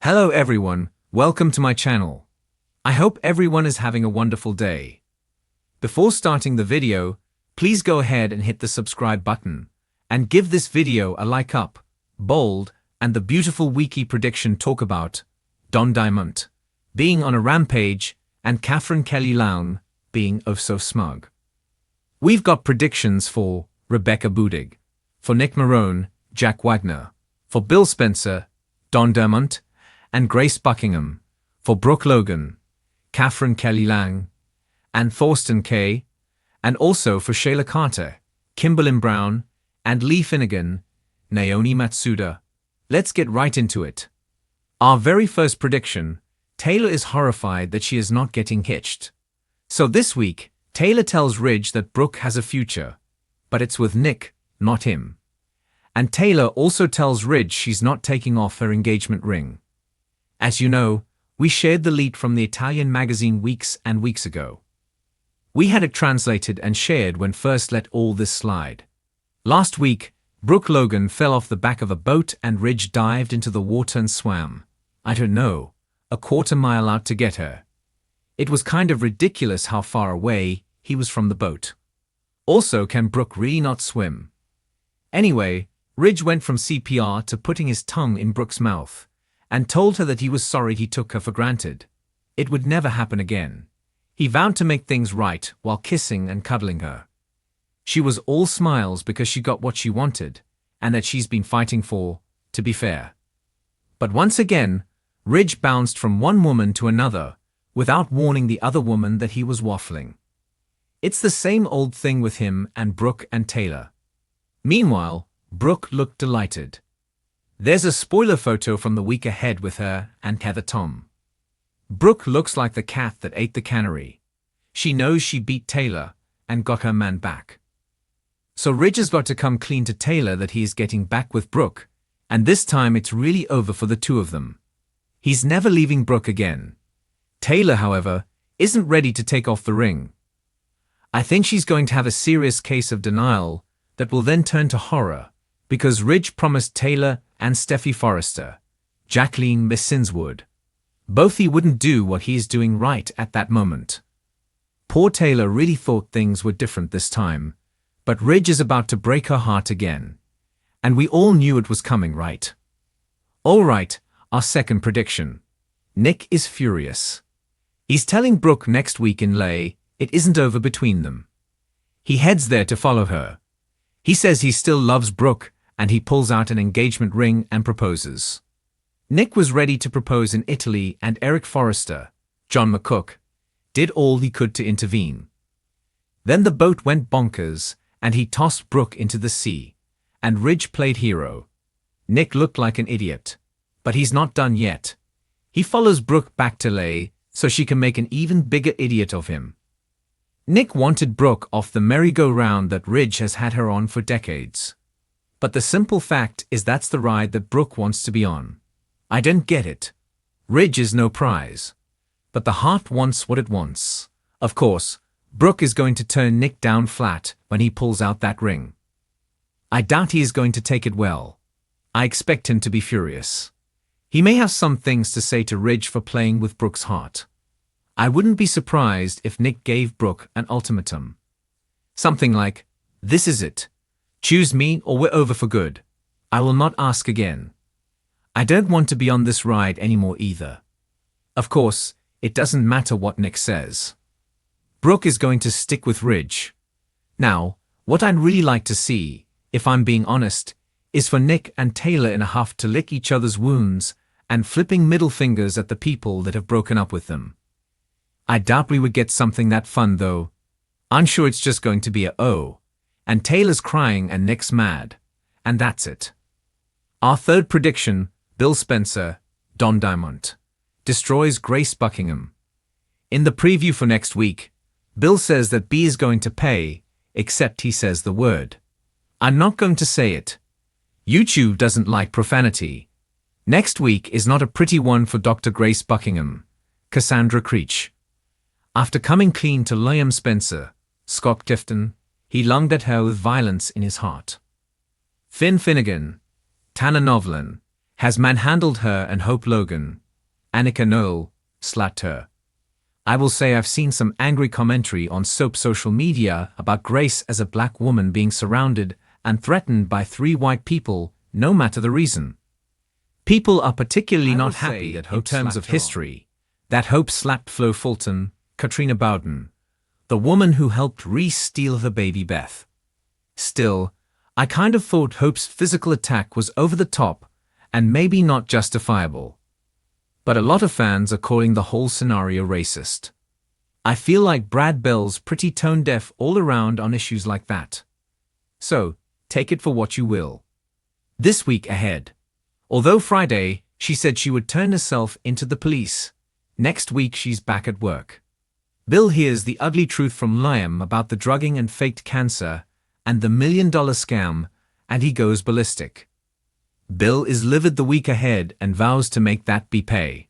Hello everyone, welcome to my channel. I hope everyone is having a wonderful day. Before starting the video, please go ahead and hit the subscribe button and give this video a like up, bold, and the beautiful wiki prediction talk about Don Diamond being on a rampage and Catherine Kelly-Lown being oh so smug. We've got predictions for Rebecca Budig, for Nick Marone, Jack Wagner, for Bill Spencer, Don Diamond, and Grace Buckingham, for Brooke Logan, Catherine Kelly-Lown, and Thorsten Kaye, and also for Shayla Carter, Kimberlyn Brown, and Lee Finnegan, Naomi Matsuda. Let's get right into it. Our very first prediction, Taylor is horrified that she is not getting hitched. So this week, Taylor tells Ridge that Brooke has a future, but it's with Nick, not him. And Taylor also tells Ridge she's not taking off her engagement ring. As you know, we shared the lead from the Italian magazine weeks and weeks ago. We had it translated and shared when first let all this slide. Last week, Brooke Logan fell off the back of a boat and Ridge dived into the water and swam, I don't know, a quarter-mile out to get her. It was kind of ridiculous how far away he was from the boat. Also, can Brooke really not swim? Anyway, Ridge went from CPR to putting his tongue in Brooke's mouth and told her that he was sorry he took her for granted. It would never happen again. He vowed to make things right while kissing and cuddling her. She was all smiles because she got what she wanted and that she's been fighting for, to be fair. But once again, Ridge bounced from one woman to another without warning the other woman that he was waffling. It's the same old thing with him and Brooke and Taylor. Meanwhile, Brooke looked delighted. There's a spoiler photo from the week ahead with her and Heather Tom. Brooke looks like the cat that ate the canary. She knows she beat Taylor and got her man back. So Ridge has got to come clean to Taylor that he is getting back with Brooke, and this time it's really over for the two of them. He's never leaving Brooke again. Taylor, however, isn't ready to take off the ring. I think she's going to have a serious case of denial that will then turn to horror, because Ridge promised Taylor and Steffi Forrester, Jacqueline Missinswood, both he wouldn't do what he is doing right at that moment. Poor Taylor really thought things were different this time, but Ridge is about to break her heart again. And we all knew it was coming, right? All right, our second prediction. Nick is furious. He's telling Brooke next week in LA it isn't over between them. He heads there to follow her. He says he still loves Brooke, and he pulls out an engagement ring and proposes. Nick was ready to propose in Italy, and Eric Forrester, John McCook, did all he could to intervene. Then the boat went bonkers, and he tossed Brooke into the sea, and Ridge played hero. Nick looked like an idiot, but he's not done yet. He follows Brooke back to LA so she can make an even bigger idiot of him. Nick wanted Brooke off the merry-go-round that Ridge has had her on for decades. But the simple fact is that's the ride that Brooke wants to be on. I don't get it. Ridge is no prize. But the heart wants what it wants. Of course, Brooke is going to turn Nick down flat when he pulls out that ring. I doubt he is going to take it well. I expect him to be furious. He may have some things to say to Ridge for playing with Brooke's heart. I wouldn't be surprised if Nick gave Brooke an ultimatum. Something like, "This is it. Choose me or we're over for good. I will not ask again. I don't want to be on this ride anymore either." Of course, it doesn't matter what Nick says. Brooke is going to stick with Ridge. Now, what I'd really like to see, if I'm being honest, is for Nick and Taylor in a huff to lick each other's wounds and flipping middle fingers at the people that have broken up with them. I doubt we would get something that fun though. I'm sure it's just going to be a oh, and Taylor's crying and Nick's mad, and that's it. Our third prediction, Bill Spencer, Don Diamond, destroys Grace Buckingham. In the preview for next week, Bill says that B is going to pay, except he says the word. I'm not going to say it. YouTube doesn't like profanity. Next week is not a pretty one for Dr. Grace Buckingham, Cassandra Creech. After coming clean to Liam Spencer, Scott Clifton, he lunged at her with violence in his heart. Finn Finnegan, Tanner Novlan, has manhandled her, and Hope Logan, Annika Noel, slapped her. I will say I've seen some angry commentary on soap social media about Grace as a black woman being surrounded and threatened by 3 white people, no matter the reason. People are particularly not happy that Hope, in terms of history, that Hope slapped Flo Fulton, Katrina Bowden, the woman who helped Reese steal her baby Beth. Still, I kind of thought Hope's physical attack was over the top and maybe not justifiable. But a lot of fans are calling the whole scenario racist. I feel like Brad Bell's pretty tone-deaf all around on issues like that. So, take it for what you will. This week ahead. Although Friday, she said she would turn herself into the police. Next week she's back at work. Bill hears the ugly truth from Liam about the drugging and faked cancer and the $1 million scam, and he goes ballistic. Bill is livid the week ahead and vows to make that be pay.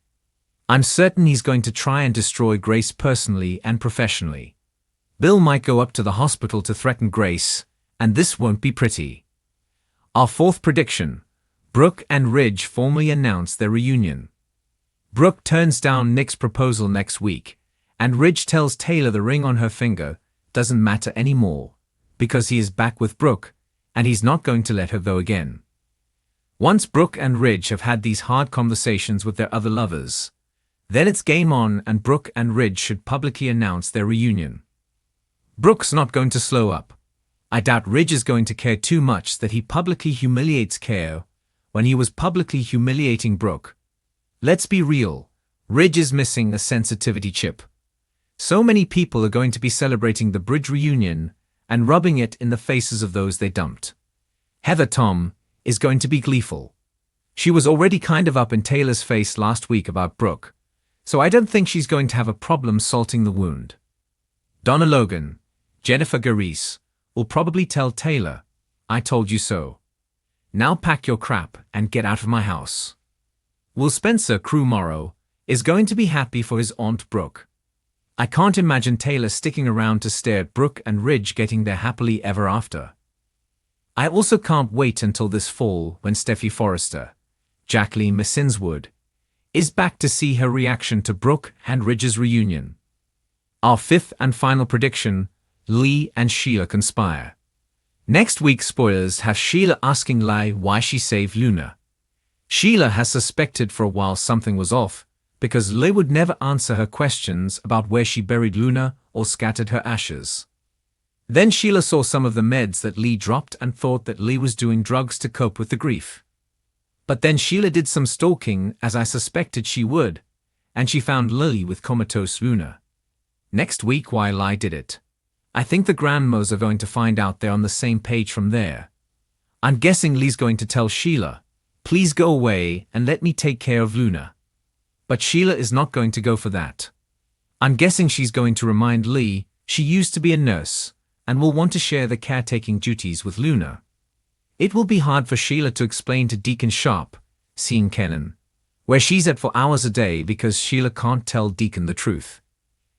I'm certain he's going to try and destroy Grace personally and professionally. Bill might go up to the hospital to threaten Grace, and this won't be pretty. Our 4th prediction. Brooke and Ridge formally announce their reunion. Brooke turns down Nick's proposal next week, and Ridge tells Taylor the ring on her finger doesn't matter anymore, because he is back with Brooke, and he's not going to let her go again. Once Brooke and Ridge have had these hard conversations with their other lovers, then it's game on, and Brooke and Ridge should publicly announce their reunion. Brooke's not going to slow up. I doubt Ridge is going to care too much that he publicly humiliates Care when he was publicly humiliating Brooke. Let's be real, Ridge is missing a sensitivity chip. So many people are going to be celebrating the Bridge reunion and rubbing it in the faces of those they dumped. Heather Tom is going to be gleeful. She was already kind of up in Taylor's face last week about Brooke, so I don't think she's going to have a problem salting the wound. Donna Logan, Jennifer Gareis, will probably tell Taylor, "I told you so. Now pack your crap and get out of my house." Will Spencer Crew Morrow is going to be happy for his Aunt Brooke. I can't imagine Taylor sticking around to stare at Brooke and Ridge getting their happily ever after. I also can't wait until this fall when Steffi Forrester, Jacqueline Messinswood, is back to see her reaction to Brooke and Ridge's reunion. Our 5th and final prediction, Lee and Sheila conspire. Next week's spoilers have Sheila asking Lee why she saved Luna. Sheila has suspected for a while something was off, because Lee would never answer her questions about where she buried Luna or scattered her ashes. Then Sheila saw some of the meds that Lee dropped and thought that Lee was doing drugs to cope with the grief. But then Sheila did some stalking, as I suspected she would, and she found Lily with comatose Luna. Next week why Lee did it. I think the grandmas are going to find out they're on the same page from there. I'm guessing Lee's going to tell Sheila, "Please go away and let me take care of Luna." But Sheila is not going to go for that. I'm guessing she's going to remind Lee she used to be a nurse and will want to share the caretaking duties with Luna. It will be hard for Sheila to explain to Deacon Sharp, seeing Kenan, where she's at for hours a day because Sheila can't tell Deacon the truth.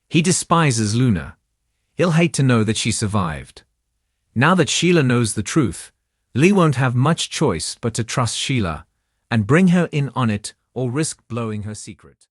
He despises Luna. He'll hate to know that she survived. Now that Sheila knows the truth, Lee won't have much choice but to trust Sheila and bring her in on it or risk blowing her secret.